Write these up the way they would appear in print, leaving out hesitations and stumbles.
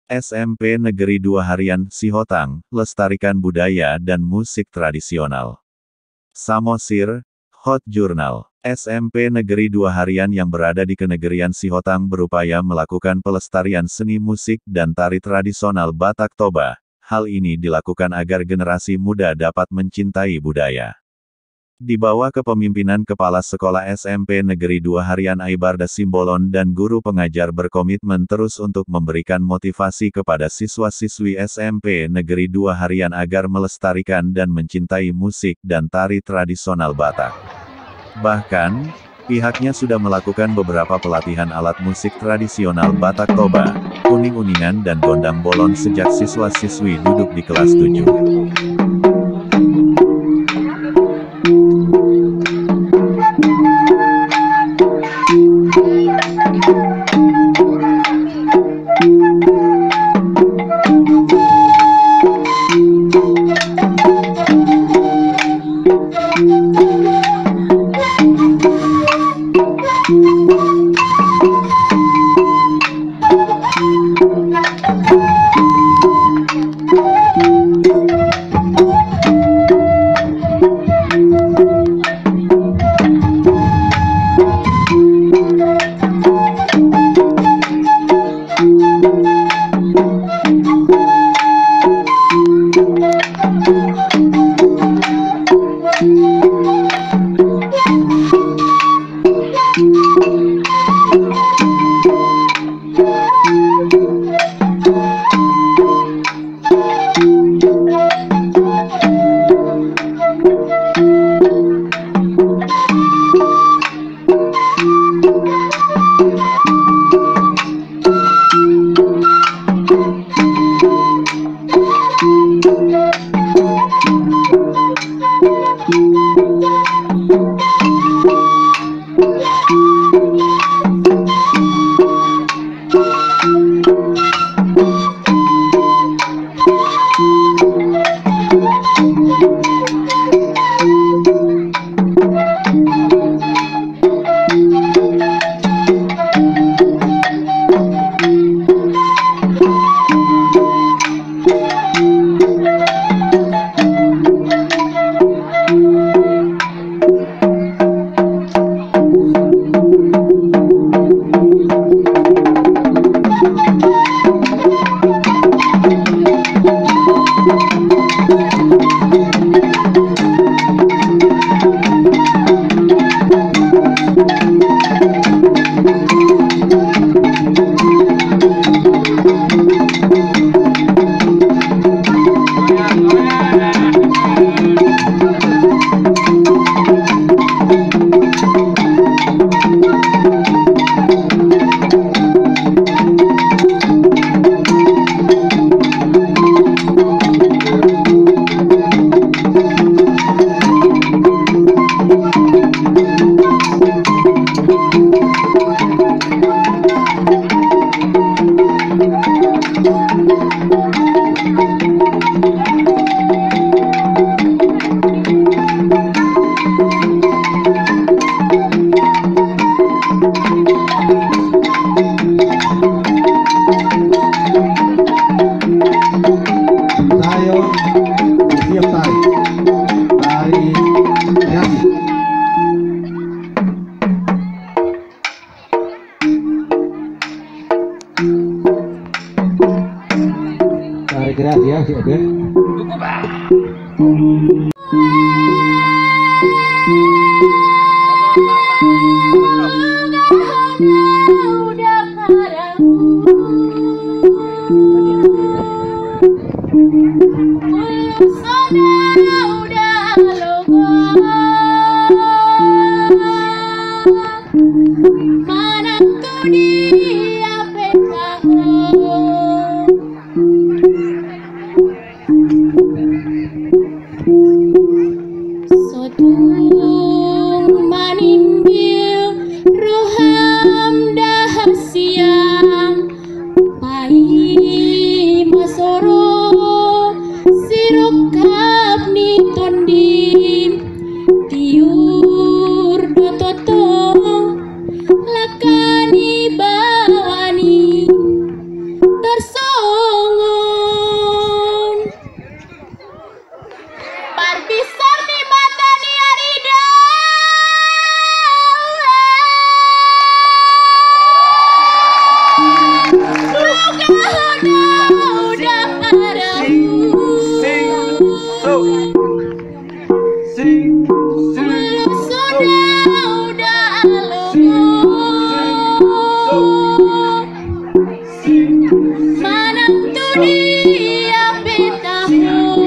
SMP Negeri 2 Harian Sihotang, lestarikan budaya dan musik tradisional. Samosir, Hot Journal. SMP Negeri 2 Harian yang berada di Kenegerian Sihotang berupaya melakukan pelestarian seni musik dan tari tradisional Batak Toba. Hal ini dilakukan agar generasi muda dapat mencintai budaya. Di bawah kepemimpinan Kepala Sekolah SMP Negeri 2 Harian Aibarda Simbolon dan guru pengajar berkomitmen terus untuk memberikan motivasi kepada siswa-siswi SMP Negeri 2 Harian agar melestarikan dan mencintai musik dan tari tradisional Batak. Bahkan, pihaknya sudah melakukan beberapa pelatihan alat musik tradisional Batak Toba, uning-uningan dan gondang bolon sejak siswa-siswi duduk di kelas 7. dia pintaku.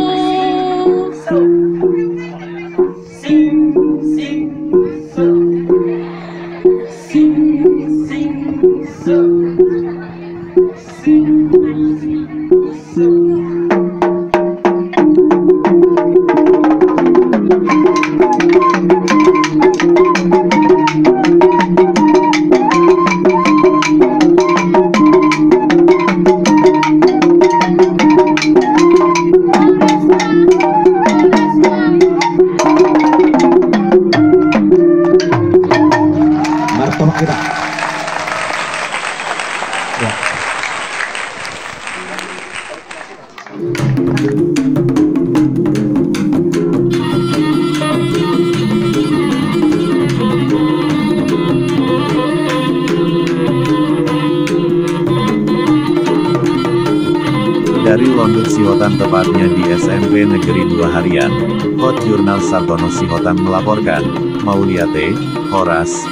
Tolong kita. Ya. Dari London Sihotan, tepatnya di SMP Negeri 2 Harian, Hot Jurnal Sartono Sihotan melaporkan, Mauliate, Horas.